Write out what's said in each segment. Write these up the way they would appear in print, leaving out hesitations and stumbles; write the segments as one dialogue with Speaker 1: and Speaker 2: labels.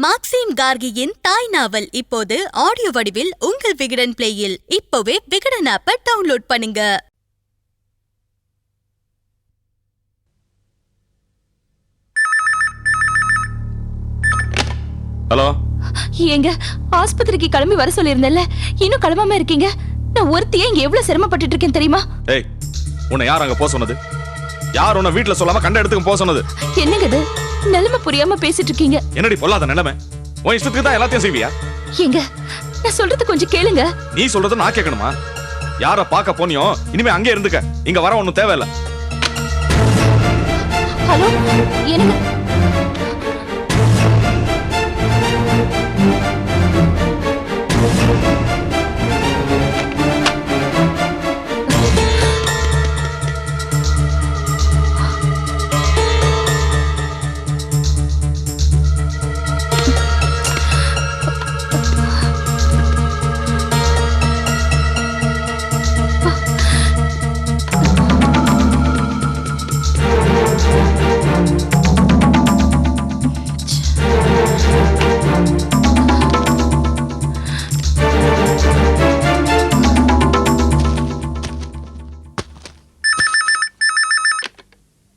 Speaker 1: Maxim கார்கியின் தாய் நாவல் இப்போது audio வடிவில் உங்கள் விகடன் பிளேயில். இப்போவே விகடன் ஆப்பை டவுன்லோட் பண்ணுங்க.
Speaker 2: ஹலோ,
Speaker 3: எங்க ஆஸ்பத்திரிக்கு கிளம்பி வர சொல்லியிருந்தேன்ல, இன்னும் கிளம்பாம இருக்கீங்க. நான் ஒருத்தியே இங்க எவ்வளவு சிரமப்பட்டு இருக்கேன் தெரியுமா?
Speaker 2: ஏய், உன்னை யார் அங்க போக சொன்னது? யார் உன்னை வீட்டுல சொல்லாம கண்ட இடத்துக்கு போக சொன்னது?
Speaker 3: என்னங்க இது நிலைமை புரியாம பேசிட்டு இருக்கீங்க?
Speaker 2: என்னடி பொல்லாத நிலைமை? உன் இஷ்டத்துக்கு தான் எல்லாத்தையும் செய்வியா?
Speaker 3: எங்க நான் சொல்றது கொஞ்சம் கேளுங்க.
Speaker 2: நீ சொல்றத நான் கேட்கணுமா? யார பாக்க போனியோ இனிமே அங்கே இருந்துக்க, இங்க வர ஒண்ணும் தேவையில்ல.
Speaker 3: ஹலோ, எனக்கு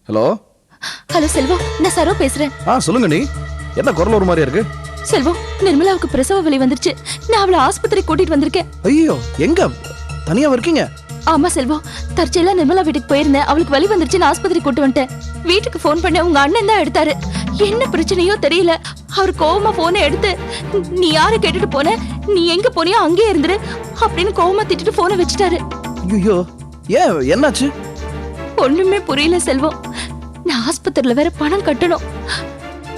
Speaker 4: ஹலோ
Speaker 3: ஹலோ செல்வம், நான் சரோ பேசுறேன்.
Speaker 4: சொல்லுங்க. நீ என்ன குரல் ஒரு மாதிரியா இருக்கு?
Speaker 3: செல்வம், நிர்மலாவுக்கு பிரசவ வலி வந்துருச்சு. நான் அவளை ஆஸ்பத்திரி கூட்டிட்டு வந்திருக்கேன்.
Speaker 4: ஐயோ, எங்க தனியா இருக்கீங்க?
Speaker 3: ஆமா செல்வம், தற்செயலா நிர்மலா வீட்டுக்கு போயிருந்தேன். அவளுக்கு வலி வந்துருச்சு, நான் ஆஸ்பத்திரி கூட்டு வந்துட்டேன். வீட்டுக்கு போன் பண்ண உங்க அண்ணன் தான் எடுத்தாரு. என்ன பிரச்சனையோ தெரியல. அவர் கோவமா போனை எடுத்து, நீ யார கேட்டுட்டு போன, நீ எங்க போனியோ அங்கேயே இருந்துரு அப்படின்னு கோவமா திட்டிட்டு போனை வச்சுட்டாரு.
Speaker 4: ஐயோ, ஏன் என்னாச்சு?
Speaker 3: ஒண்ணுமே புரியல செல்வம். நான் ஆஸ்பத்திரியில வேற பணம் கட்டணும்.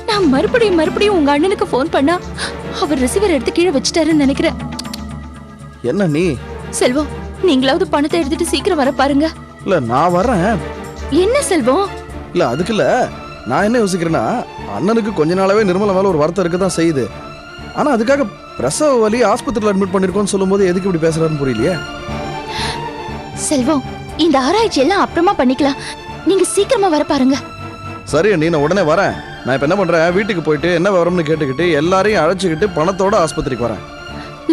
Speaker 3: நான் மறுபடியும் உங்க அண்ணனுக்கு போன் பண்ணா அவர் ரிசீவர் எடுத்து கீழே வச்சுட்டாருன்னு நினைக்கிறேன்.
Speaker 4: என்ன நீ?
Speaker 3: செல்வம், நீங்களாவது பணத்தை எடுத்துட்டு சீக்கிரம் வர பாருங்க.
Speaker 4: இல்ல, நான் வரேன்.
Speaker 3: என்ன செல்வம்?
Speaker 4: இல்ல, அதுக்கு இல்ல. நான் என்ன யோசிக்கிறேன்னா, அண்ணனுக்கு கொஞ்ச நாளாவே நிர்மலா மேல ஒரு வருத்தம் இருக்கதான் செய்யுது. ஆனா அதுக்காக பிரசவ வலி ஆஸ்பத்திரியில அட்மிட் பண்ணிருக்கோம்னு சொல்லும் போது எதுக்கு இப்படி பேசுறாருன்னு புரியலையே.
Speaker 3: செல்வம், இந்த ஆராய்ச்சி எல்லாம் அப்புறமா பண்ணிக்கலாம். நீங்க சீக்கிரமா வர பாருங்க.
Speaker 4: சரி, நீ நான் உடனே வரேன். நான் இப்ப என்ன பண்றேன், வீட்டுக்கு போயிட்டு என்ன விவரம்னு கேட்டுக்கிட்டு எல்லாரையும் அழைச்சிக்கிட்டு பணத்தோட ஆஸ்பத்திரிக்கு வரேன்.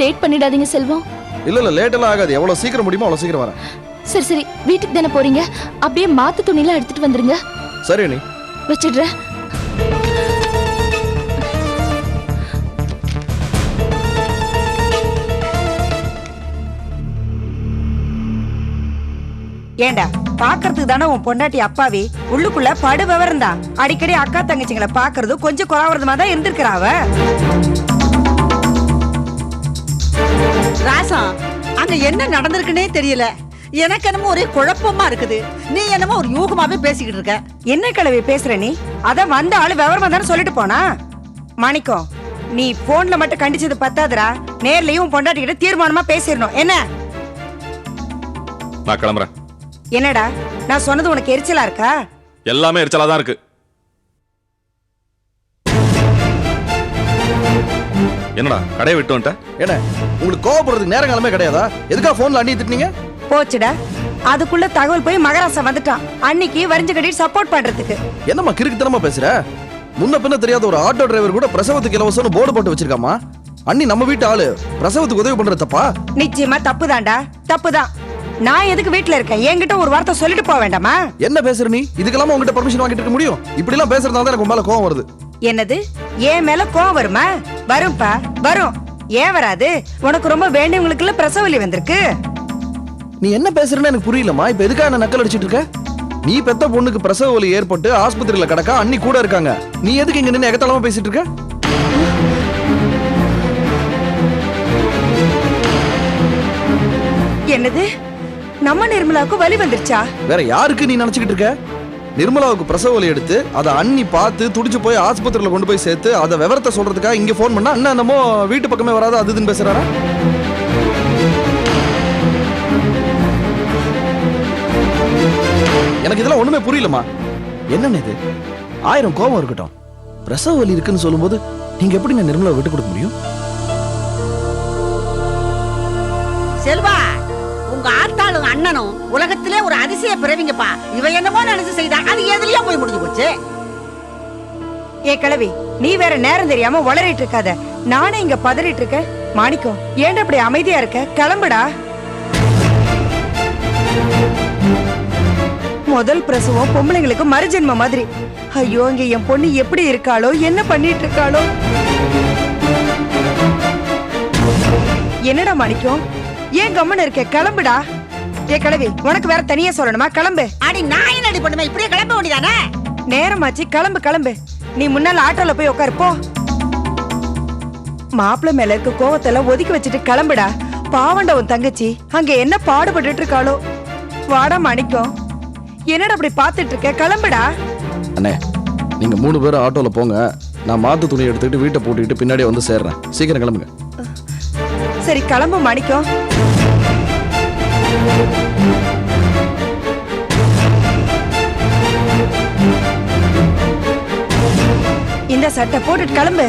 Speaker 3: லேட் பண்ணிடாதீங்க செல்வம்.
Speaker 4: இல்ல லேட் எல்லாம் ஆகாது. எவ்வளவு சீக்கிரம் முடியுமோ அவ்வளவு சீக்கிரம் வரேன்.
Speaker 3: சரி, வீட்டுக்கு தானே போறீங்க? அப்படியே மாத்து துணிலாம் எடுத்துட்டு வந்துருங்க.
Speaker 4: சரி, நீ
Speaker 3: வச்சிடுறேன்.
Speaker 5: ஏண்டா, பாக்குறதுக்கு தானே உன் பொண்டாட்டி அப்பாவி, உள்ளுக்குள்ள படு விவரம் தான். அடிக்கடி அக்கா தங்கச்சிங்களை பாக்குறது கொஞ்சம் குறாவறதுமா தான் இருந்திருக்கிறா அவ.
Speaker 6: ராசா, அங்க என்ன நடந்திருக்குன்னே தெரியல. எனக்கு என்னமோ ஒரே குழப்பமா இருக்குது. நீ என்னமோ ஒரு யூகமாவே பேசிக்கிட்டு இருக்க.
Speaker 5: என்ன கிழவி பேசுற நீ? அத வந்த ஆளு விவரமா தானே சொல்லிட்டு போனா. மாணிக்கம், நீ போன்ல மட்டும் கண்டிச்சது பத்தாதுரா, நேர்லயும் பொண்டாட்டி கிட்ட தீர்மானமா பேசிடணும். என்ன?
Speaker 2: நான் கிளம்புறேன்.
Speaker 5: என்னடா, நான் சொன்னது உனக்கு எரிச்சலா இருக்கா?
Speaker 2: எல்லாமே எரிச்சலா தான் இருக்கு. என்னடா கடையை விட்டு வந்துட்ட?
Speaker 4: என்ன, உங்களுக்கு கோவப்படுறதுக்கு நேரம் காலமே கிடையாதா? எதுக்கா போன்ல அண்ணி திட்டினீங்க?
Speaker 5: போச்சுடா, அதுக்குள்ள தகவல் போய் மகராசா வந்துட்டான். அன்னைக்கு வரிஞ்சு கட்டிட்டு சப்போர்ட் பண்றதுக்கு.
Speaker 4: என்னம்மா கிறுக்குத்தனமா பேசுற? முன்ன பின்ன தெரியாத ஒரு ஆட்டோ டிரைவர் கூட பிரசவத்துக்கு இலவசம்னு போர்டு போட்டு வச்சிருக்காமா. அண்ணி நம்ம வீட்டு ஆளு, பிரசவத்துக்கு உதவி பண்றது தப்பா?
Speaker 5: நிச்சயமா தப்புதான்டா, தப்புதான். நான் எதுக்கு வீட்டுல இருக்கேன்? என்கிட்ட ஒரு வார்த்தை சொல்லிட்டு போக வேண்டாமா?
Speaker 4: என்ன பேசுற நீ? இதுக்கெல்லாம் உங்ககிட்ட பர்மிஷன் வாங்கிட்டு இருக்க முடியும்? இப்படி எல்லாம் பேசுறதால தான் எனக்கு மேல கோவம் வருது.
Speaker 5: என்னது? ஏன் மேல கோவம் வருமா? வரும்பா, வரும். ஏன் வராது? உனக்கு ரொம்ப வேண்டியவங்களுக்குள்ள பிரசவலி வந்திருக்கு.
Speaker 4: நீ என்ன பேசுறன்னு எனக்கு புரியலமா. இப்ப எதுக்காக என்ன நக்கல் அடிச்சிட்டு இருக்க? நீ பெத்த பொண்ணுக்கு பிரசவ வலி ஏற்பட்டு ஆஸ்பத்திரியில கிடக்கா, அண்ணி கூட இருக்காங்க. நீ எதுக்கு இங்க நின்னு எகத்தாளமா பேசிட்டு இருக்க?
Speaker 5: என்னது? நம்ம நிர்மலாவுக்கு வலி வந்துருச்சா?
Speaker 4: வேற யாருக்கு நீ நினைச்சுக்கிட்டு இருக்க? நிர்மலாவுக்கு பிரசவ வலி எடுத்து அதை அண்ணி பார்த்து துடிச்சு போய் ஆஸ்பத்திரியில கொண்டு போய் சேர்த்து அதை விவரத்தை சொல்றதுக்காக இங்க போன் பண்ணா அண்ணா என்னமோ வீட்டு பக்கமே வராது அது இதுன்னு பேசுறாரா? எனக்கு இதெல்லாம் ஒண்ணுமே புரியலமா. என்னன்னு இது? 1000 கோபம் இருக்கட்டும், பிரசவ வலி இருக்குன்னு சொல்லும் போது நீங்க எப்படி நான் நிர்மலா விட்டு கொடுக்க முடியும்?
Speaker 6: செல்வா, உங்க ஆத்தாளும் அண்ணனும் உலகத்திலே ஒரு அதிசய பிறவிங்கப்பா. இவ என்னமோ நினைச்சு செய்தா, அது எதுலயா போய் முடிஞ்சு போச்சு.
Speaker 5: ஏ கிழவி, நீ வேற நேரம் தெரியாம வளரிட்டு இருக்காத. நானே இங்க பதறிட்டு இருக்கேன். மாணிக்கம், ஏன்டா அப்படி அமைதியா இருக்க? கிளம்புடா. முதல் பிரசவம் பொம்பளைங்களுக்கு மறுஜென்ம மாதிரி. ஐயோ, இங்க என் பொண்ணு எப்படி இருக்காளோ, என்ன பண்ணிட்டு இருக்காளோ. என்னடா மாணிக்கம், ஏன் கம்மன் இருக்க? கிளம்புடா. ஏ கிழவி, உனக்கு வேற தனியா சொல்லணுமா? கிளம்பு.
Speaker 6: அடி நான் என்னடி பண்ணுவேன்? இப்படியே கிளம்ப வேண்டியதானே?
Speaker 5: நேரமாச்சு, கிளம்பு கிளம்பு. நீ முன்னால ஆட்டோல போய் உட்காரு போ. மாப்பிள்ள மேல இருக்க கோவத்தெல்லாம் ஒதுக்கி வச்சுட்டு கிளம்புடா. பாவண்ட உன் தங்கச்சி அங்க என்ன பாடுபட்டு இருக்காளோ. வாடா மாணிக்கம், என்னடா அப்படி பாத்துட்டு இருக்க? கிளம்புடா.
Speaker 4: அண்ணே, நீங்க 3 பேரும் ஆட்டோல போங்க. நான் மாத்து துணி எடுத்துக்கிட்டு வீட்டை பூட்டிட்டு பின்னாடியே வந்து சேர்றேன். சீக்கிரம் கிளம்புங்க.
Speaker 5: சரி கிளம்பு மாணிக்கம். இந்த சட்டை போட்டுட்டு கிளம்பு.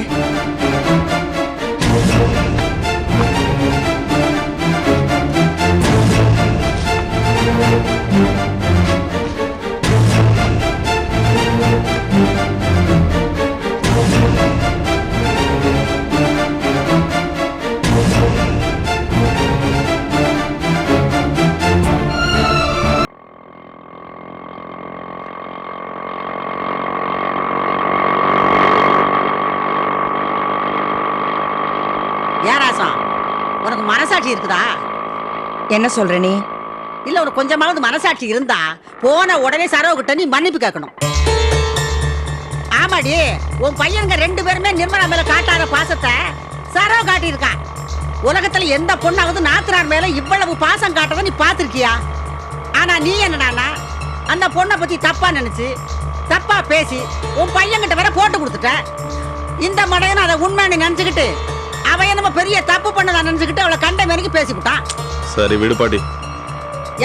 Speaker 6: ஏராசம், உனக்கு மனசாட்சி இருக்குதா?
Speaker 5: என்ன சொல்ற நீ?
Speaker 6: இல்ல உனக்கு கொஞ்சமாவது மனசாட்சி இருந்தா போன உடனே சரவுகிட்ட நீ மன்னிப்பு கேட்கணும். ஆமாடி, உன் பையனுங்க 2 பேருமே நிர்மலா மேல காட்டாத பாசத்தை சரவு காட்டியிருக்கான். உலகத்துல எந்த பொண்ணாவது நாத்தனார் மேல இவ்வளவு பாசம் காட்டுறத நீ பாத்திருக்கியா? ஆனா நீ என்னடானா அந்த பொண்ணை பத்தி தப்பா நினைச்சு தப்பா பேசி உன் பையன்கிட்ட வேற போட்டு கொடுத்துட்ட. இந்த மடையன் அதை உண்மைன்னு நினைச்சுக்கிட்டு அவன் என்னமோ பெரிய தப்பு பண்ணதான் நினைச்சுக்கிட்டு அவளை கண்ட மேனிக்கு பேசிவிட்டான்.
Speaker 2: சரி விடு பாட்டி.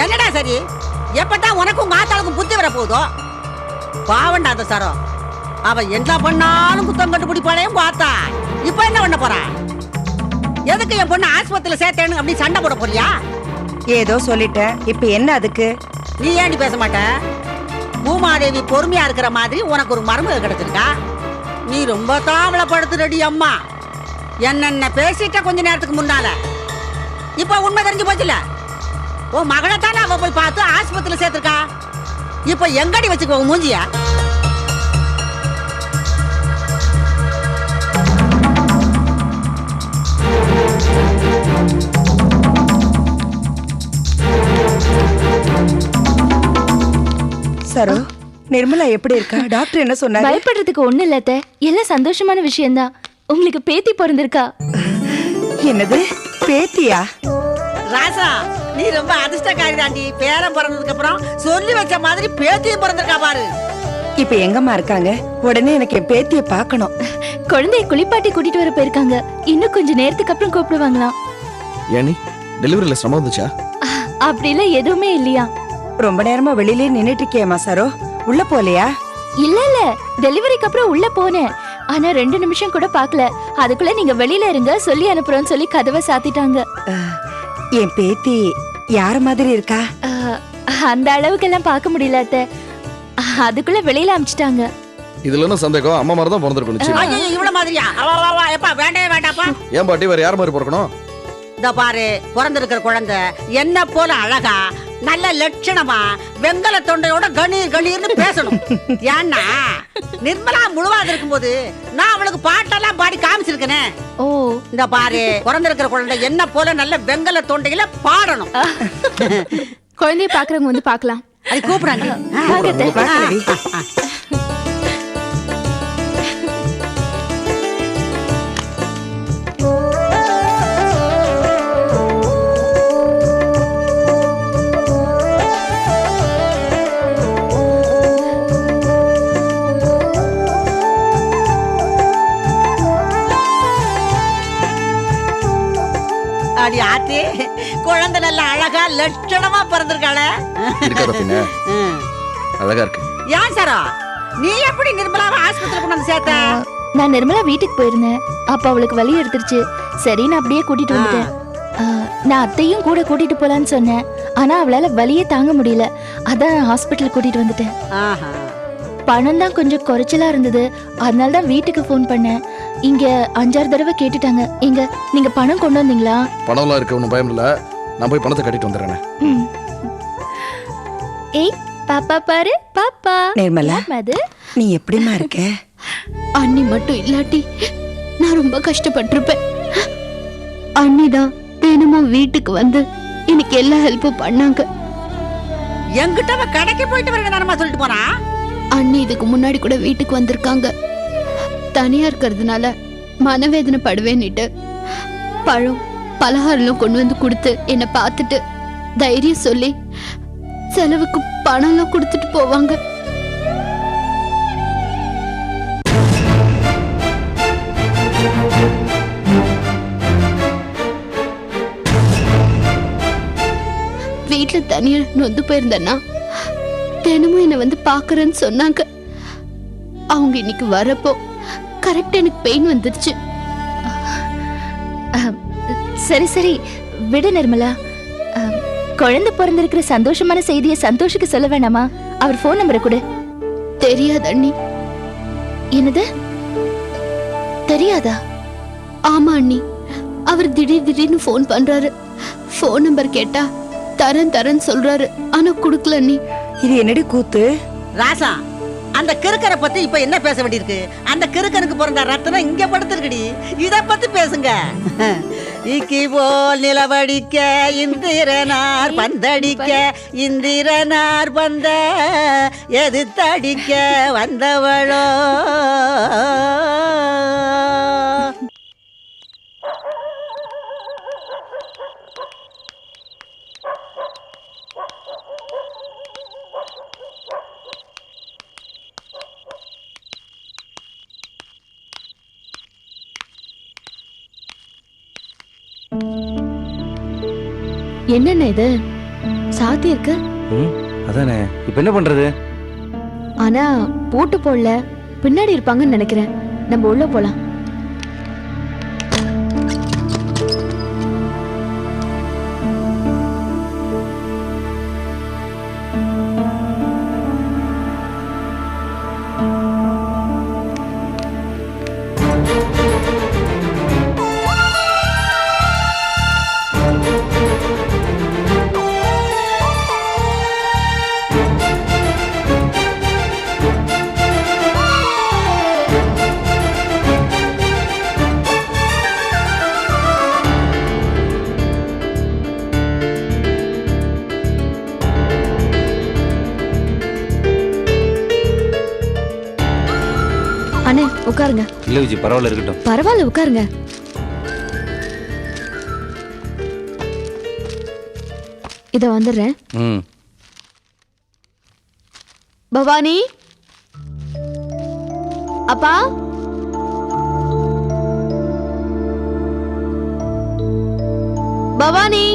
Speaker 6: என்னடா சரி? எப்பதான் உனக்கும் உங்க ஆத்தாளுக்கும் புத்தி வர போதோ? பாவண்டா அந்த சரம், அவ என்ன பண்ணாலும் குத்தம் கண்டுபிடிப்பாளே உங்க ஆத்தா. இப்ப என்ன பண்ண போறா? எதுக்கு என் பொண்ணு ஆஸ்பத்திரியில சேர்த்தேன்னு அப்படி சண்டை போட போறியா?
Speaker 5: ஏதோ சொல்லிட்டேன், இப்ப என்ன அதுக்கு?
Speaker 6: நீ ஏண்டி பேச மாட்ட? பூமாதேவி பொறுமையா இருக்கிற மாதிரி உனக்கு ஒரு மருமக கிடைச்சிருக்கா. நீ ரொம்ப தாவளப்படுத்துறடி அம்மா. என்னென்ன பேசிட்ட கொஞ்ச நேரத்துக்கு முன்னால. இப்ப உண்மை தெரிஞ்சு போச்சுல. உன் மகளை தானே அவ போய் பார்த்து ஆஸ்பத்திரியில சேர்த்திருக்கா. இப்ப எங்கடி வச்சுக்கோ மூஞ்சியா?
Speaker 5: சரோ, நிர்மலா எப்படி இருக்கா? டாக்டர் என்ன சொன்னாரு?
Speaker 3: பயப்படுறதுக்கு ஒண்ணு இல்ல அத்தை, எல்லாம் சந்தோஷமான விஷயம்தான். உங்களுக்கு பேத்தி பிறந்திருக்கா.
Speaker 5: என்னது, பேத்தியா?
Speaker 6: ராசா, நீ ரொம்ப அதிர்ஷ்டக்காரி தாண்டி. பேரன் பிறந்ததுக்கு அப்புறம் சொல்லி வச்ச மாதிரி பேத்தியும் பிறந்திருக்கா பாரு.
Speaker 5: இப்ப எங்கம்மா இருக்காங்க? உடனே எனக்கு என் பேத்திய பார்க்கணும்.
Speaker 3: குழந்தைய குளிப்பாட்டி கூட்டிட்டு வர போயிருக்காங்க. இன்னும் கொஞ்ச நேரத்துக்கு அப்புறம் கூப்பிடுவாங்களாம்.
Speaker 4: ஏனி, டெலிவரியில சிரமம் வந்துச்சா?
Speaker 3: அப்படிலாம் எதுவுமே இல்லையா.
Speaker 5: ரொம்ப நேரமா வெளியிலே நின்னுட்டு இருக்கியேம்மா சரோ, உள்ள போலையா?
Speaker 3: இல்ல இல்ல, டெலிவரிக்கு அப்புறம் உள்ள போனேன். ஆனா 2 நிமிஷம் கூட பார்க்கல. அதுக்குள்ள நீங்க வெளியில இருங்க, சொல்லி அனுப்புறோம்னு சொல்லி கதவை சாத்திட்டாங்க.
Speaker 5: என் பேத்தி யார மாதிரி இருக்கா?
Speaker 3: அந்த அளவுக்கு எல்லாம் பார்க்க முடியல அத்தை. அதுக்குள்ள வெளியில அமிச்சிட்டாங்க.
Speaker 4: இதுல என்ன சந்தேகம்? அம்மா மாதிரி தான் பிறந்திருக்கணும்.
Speaker 6: ஐயோ, இவ்வளவு மாதிரியா? எப்பா வேண்டவே வேண்டாப்பா.
Speaker 4: ஏன் பாட்டி, வேற யார் மாதிரி பிறக்கணும்?
Speaker 6: இந்த பாரு, பிறந்திருக்கிற குழந்தை என்ன போல அழகா நல்ல லட்சணமா வெங்கல தொண்டையோட கணீர் கணீர்னு பேசணும். ஏன்னா நிர்மலா முழுவாது இருக்கும்போது நான் அவளுக்கு பாட்டெல்லாம் பாடி காமிச்சிருக்கேனே.
Speaker 3: ஓ,
Speaker 6: இந்த பாரு, பிறந்திருக்கிற குழந்தை என்ன போல நல்ல வெங்கல தொண்டையில பாடணும்.
Speaker 3: குழந்தைய பாக்குறவங்க வந்து பார்க்கலாம்.
Speaker 6: அது கூப்பிடாங்க. அடி ஆத்தி, குழந்தை நல்ல அழகா லட்சணமா பிறந்திருக்காள.
Speaker 4: அழகா இருக்கு.
Speaker 6: ஏன் சாரா, நீ எப்படி நிர்மலாவை ஆஸ்பத்திரி கொண்டு வந்து சேர்த்த?
Speaker 3: நான் நிர்மலா வீட்டுக்கு போயிருந்தேன். அப்ப அவளுக்கு வலி எடுத்துருச்சு. சரி, நான் அப்படியே கூட்டிட்டு வந்துட்டேன். நான் அத்தையும் கூட கூட்டிட்டு போலான்னு சொன்னேன். ஆனா அவளால வலியே தாங்க முடியல. அதான் ஹாஸ்பிட்டல் கூட்டிட்டு வந்துட்டேன். பணம் தான் கொஞ்சம் குறைச்சலா இருந்தது, அதனால தான் வீட்டுக்கு ஃபோன் பண்ணேன். இங்க 5-6 தடவை கேட்டுட்டாங்க. இங்க நீங்க பணம் கொண்டு வந்தீங்களா?
Speaker 4: பணம்லாம் இருக்க ஒன்றும் பயம் இல்லை, நான் போய் பணத்தை கட்டிட்டு வந்துடுறேன்.
Speaker 3: ம். ஏய் பாப்பா பாரு பாப்பா.
Speaker 5: நிர்மலா,
Speaker 3: அது
Speaker 5: நீ எப்படிமா இருக்க?
Speaker 3: அண்ணி மட்டும் இல்லாட்டி நான் ரொம்ப கஷ்டப்பட்டிருப்பேன். அண்ணி தான் தினமும் வீட்டுக்கு வந்து எனக்கு எல்லா ஹெல்ப்பும் பண்ணாங்க.
Speaker 6: என்கிட்ட அவ கடைக்கு போயிட்டு வரேன் தானமா சொல்லிட்டு போனா.
Speaker 3: அண்ணி இதுக்கு முன்னாடி கூட வீட்டுக்கு வந்திருக்காங்க. தனியா இருக்கிறதுனால மனவேதனை படுவேன்னுட்டு பழம் பலகாரம் கொண்டு வந்து கொடுத்து என்னை பார்த்துட்டு தைரியம் சொல்லி செலவுக்கு பணம்லாம் கொடுத்துட்டு போவாங்க. வீட்டுல தனியா நொந்து போயிருந்தேன்னா தினமும் என்னை வந்து பாக்குறேன்னு சொன்னாங்க. அவங்க இன்னைக்கு வரப்போ கரெக்டா எனக்கு பெயின் வந்துருச்சு. சரி சரி விடு நிர்மலா. குழந்தை பிறந்திருக்கிற சந்தோஷமான செய்தியை சந்தோஷுக்கு சொல்ல வேணாமா? அவர் போன் நம்பரை கொடு. தெரியாது அண்ணி. என்னது தெரியாதா? ஆமா அண்ணி, அவர் திடீர்னு போன் பண்றாரு. போன் நம்பர் கேட்டா தரேன்னு சொல்றாரு, ஆனா குடுக்கல அண்ணி.
Speaker 5: இது என்னடி கூத்து?
Speaker 6: ராசா, அந்த கிறுக்கரை பத்தி இப்ப என்ன பேச வேண்டியிருக்கு? அந்த கிறுக்கனுக்கு பிறந்த ரத்தனம் இங்க படுத்திருக்குடி, இத பத்தி பேசுங்க. இக்கி போல் நிலவடிக்க இந்திரனார் பந்தடிக்க, இந்திரனார் பந்த எதிர்த்தடிக்க வந்தவளோ.
Speaker 3: என்னென்ன இது சாத்தி இருக்கு?
Speaker 7: அதானே, இப்ப என்ன பண்றது?
Speaker 3: ஆனா பூட்டு போடல, பின்னாடி இருப்பாங்கன்னு நினைக்கிறேன். நம்ம உள்ள போலாம். அண்ணே உட்காருங்க.
Speaker 7: இல்ல விஜி, பரவாயில்ல இருக்கட்டும்.
Speaker 3: பரவாயில்ல உட்காருங்க. இத வந்துடுறேன். பவானி, அப்பா, பவானி.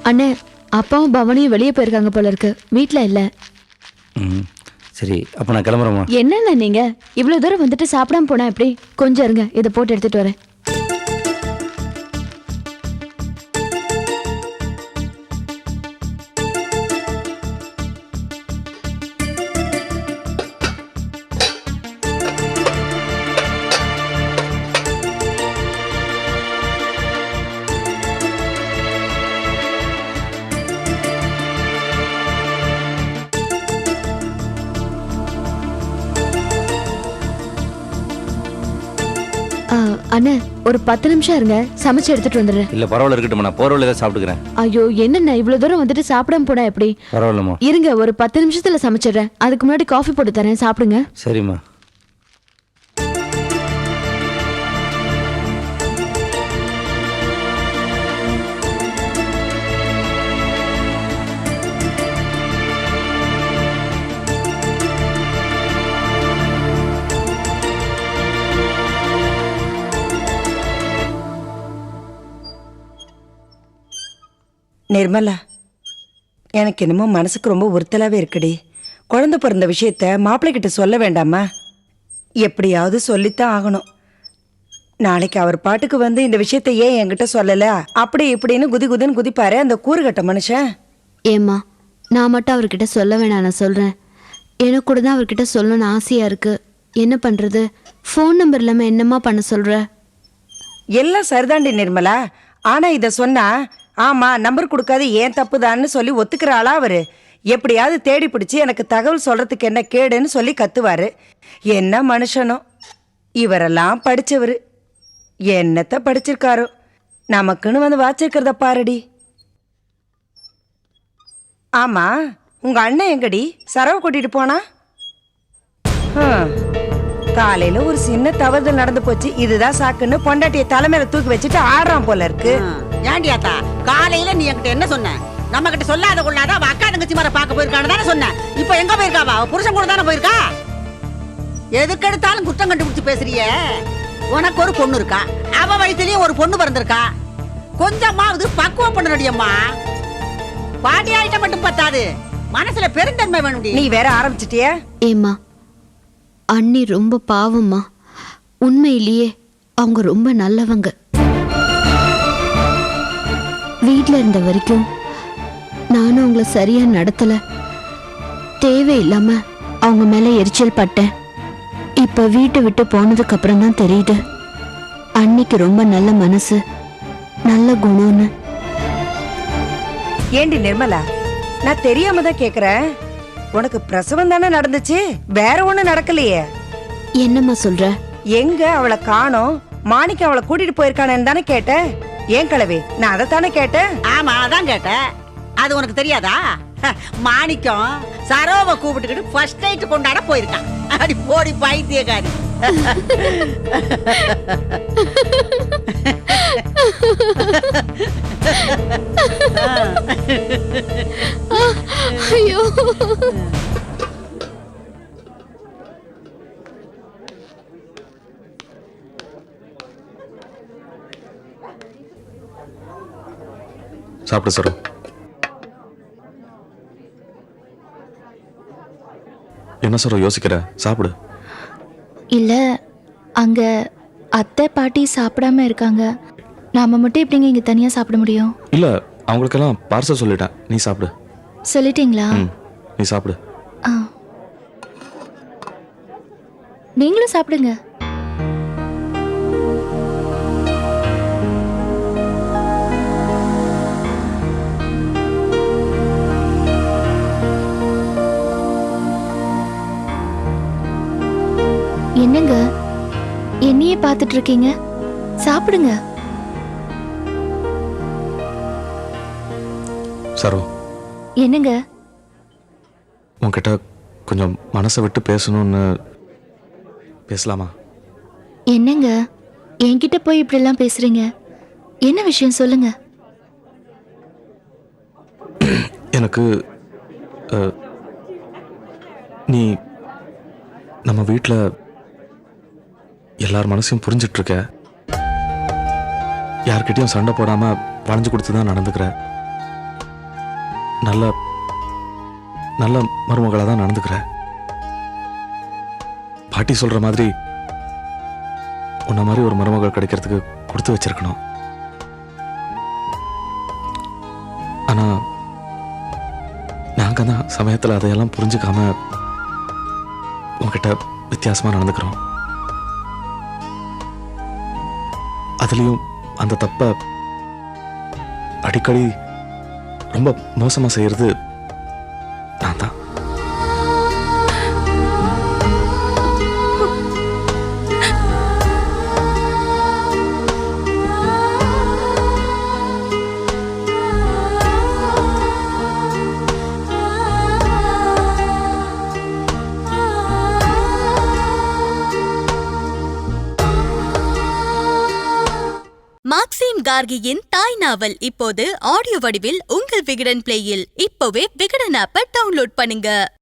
Speaker 3: அண்ணே, அப்பாவும் பவனியும் வெளியே போயிருக்காங்க போல இருக்கு, வீட்ல இல்ல.
Speaker 7: சரி, அப்ப நான் கிளம்புறேம்மா.
Speaker 3: என்னண்ணே நீங்க இவ்வளவு தூரம் வந்துட்டு சாப்பிடாம போனா எப்படி? கொஞ்சம் இருங்க, இதை போட்டு எடுத்துட்டு வரேன். அண்ணே, ஒரு 10 நிமிஷம் இருங்க, சமைச்சு எடுத்துட்டு வந்துடுறேன்.
Speaker 7: இல்ல பரவாயில்ல இருக்கட்டும், நான் போற வழியில சாப்பிட்டுக்கிறேன்.
Speaker 3: ஐயோ என்னண்ணே இவ்வளவு தூரம் வந்துட்டு சாப்பிடாம போனா எப்படி?
Speaker 7: பரவாயில்லம்மா.
Speaker 3: இருங்க, ஒரு 10 நிமிஷத்துல சமைச்சிடுறேன். அதுக்கு முன்னாடி காஃபி போட்டு தரேன், சாப்பிடுங்க.
Speaker 7: சரிம்மா.
Speaker 5: நிர்மலா, எனக்கு என்னமோ மனசுக்கு ரொம்ப உறுத்தலாவே இருக்குடி. குழந்தை பிறந்த விஷயத்த மாப்பிள்ளை கிட்ட சொல்ல வேண்டாமா? எப்படியாவது சொல்லித்தான் ஆகணும். நாளைக்கு அவர் பாட்டுக்கு வந்து இந்த விஷயத்த ஏன் என்கிட்ட சொல்லல அப்படி இப்படின்னு குதின்னு குதிப்பாரு அந்த கூறுகட்ட மனுஷன்.
Speaker 3: ஏம்மா, நான் மட்டும் அவர்கிட்ட சொல்ல வேணாம், நான் சொல்றேன். எனக்கு கூட தான் அவர்கிட்ட சொல்லணும்னு ஆசையா இருக்கு. என்ன பண்றது? ஃபோன் நம்பர் இல்லாம என்னம்மா பண்ண சொல்ற?
Speaker 5: எல்லாம் சரிதாண்டி நிர்மலா. ஆனா இத சொன்னா ஆமா நம்பர் கொடுக்காது ஏன் தப்புதான்னு சொல்லி ஒத்துக்கிற ஆளா அவரு? எப்படியாவது தேடி பிடிச்சி எனக்கு தகவல் சொல்றதுக்கு என்ன கேடுன்னு சொல்லி கத்துவாரு. என்ன மனுஷனோ இவரெல்லாம் படிச்சவரு. என்னத்த படிச்சிருக்காரோ? நமக்குன்னு வந்து வாச்சிருக்கிறத பாருடி. ஆமா, உங்க அண்ணன் எங்கடி சரவ கூட்டிட்டு போனா? காலையில ஒரு சின்ன தவறுதல் நடந்து போச்சு, இதுதான் சாக்குன்னு பொண்டாட்டிய தலைமையில தூக்கி வச்சுட்டு ஆடுறான் போல இருக்கு.
Speaker 6: ஏண்டியாத்தா, காலையில நீ என்கிட்ட என்ன சொன்ன? நம்ம கிட்ட சொல்லாத கொள்ளாத அவ அக்கா தங்கச்சி மர பாக்க போயிருக்கான்னு தானே சொன்னேன். இப்ப எங்க போயிருக்காவா? அவ புருஷன் கூட தானே போயிருக்கா. எதுக்கு எடுத்தாலும் குற்றம் கண்டுபிடிச்சு பேசுறியே. உனக்கு ஒரு பொண்ணு இருக்கா, அவ வயசுலயே ஒரு பொண்ணு பிறந்திருக்கா. கொஞ்சமாவது பக்குவம் பண்ணணுடியம்மா. பாட்டி ஆயிட்ட மட்டும் பத்தாது, மனசுல பெருந்தன்மை வேணும்டி.
Speaker 5: நீ வேற ஆரம்பிச்சிட்டிய?
Speaker 3: ஏம்மா, அண்ணி ரொம்ப பாவம்மா. உண்மையிலேயே அவங்க ரொம்ப நல்லவங்க. வீட்டில் இருந்த வரைக்கும் நானும் அவங்கள சரியா நடத்தல. தேவையில்லாம அவங்க மேல எரிச்சல் பட்டேன். இப்ப வீட்டை விட்டு போனதுக்கு அப்புறம் தான் தெரியுது அன்னிக்கு ரொம்ப நல்ல மனசு, நல்ல குணம்னு.
Speaker 5: ஏண்டி நிர்மலா, நான் தெரியாம தான் கேக்குறேன். உனக்கு பிரசவம் தானே நடந்துச்சு, வேற ஒண்ணு நடக்கலையே?
Speaker 3: என்னம்மா சொல்ற?
Speaker 5: எங்க அவளை காணோம், மாணிக்கம் அவளை கூட்டிட்டு போயிருக்கானேன்னு தானே கேட்டேன். ஏன் கிழவி, நான் அதைத்தானே கேட்டேன்.
Speaker 6: ஆமா, அதான் கேட்டேன். அது உனக்கு தெரியாதா? மாணிக்கம் சரோவை கூப்பிட்டுக்கிட்டு ஃபர்ஸ்ட் நைட் கொண்டாட போயிருக்கான். அடி போடி பைத்தியக்காரி.
Speaker 3: ஐயோ,
Speaker 2: சாப்பிடு சரோ. என்ன சரோ யோசிக்கிற? சாப்பிடு.
Speaker 8: இல்ல, அங்க அத்தை பாட்டி சாப்பிடாம இருக்காங்க. நாம மட்டும் எப்படிங்க இங்க தனியா சாப்பிட முடியும்?
Speaker 2: இல்ல, அவங்களுக்கெல்லாம் பார்சல் சொல்லிட்டேன், நீ சாப்பிடு.
Speaker 8: சொல்லிட்டீங்களா?
Speaker 2: நீ சாப்பிடு.
Speaker 8: ஆ. நீங்களும் சாப்பிடுங்க. என்னங்க என்னையே பார்த்துட்டு இருக்கீங்க? சாப்பிடுங்க.
Speaker 2: சரோ,
Speaker 8: என்னங்க?
Speaker 2: உன்கிட்ட கொஞ்சம் மனசை விட்டு பேசணும்னு பேசலாமா?
Speaker 8: என்னங்க என்கிட்ட போய் இப்படி எல்லாம் பேசுறீங்க? என்ன விஷயம் சொல்லுங்க.
Speaker 2: எனக்கு நீ நம்ம வீட்டில் எல்லார் மனசையும் புரிஞ்சிட்டு இருக்க. யார்கிட்டயும் சண்டை போடாம வளைஞ்சு கொடுத்து தான் நடந்துக்கிற. நல்ல நல்ல மருமகளா தான் நடந்துக்கிற. பாட்டி சொல்ற மாதிரி உன்ன மாதிரி ஒரு மருமகள் கிடைக்கிறதுக்கு கொடுத்து வச்சிருக்கணும். ஆனா நாங்க தான் சமயத்துல அதையெல்லாம் புரிஞ்சுக்காம உன்கிட்ட வித்தியாசமா நடந்துக்கிறோம். அதுலயும் அந்த தப்ப அடிக்கடி ரொம்ப மோசமா செய்யறது நான் தான்.
Speaker 1: மாக்சிம் கார்கியின் தாய் நாவல் இப்போது ஆடியோ வடிவில் உங்கள் விகடன் பிளேயில். இப்போவே விகடன் ஆப்பை டவுன்லோட் பண்ணுங்க.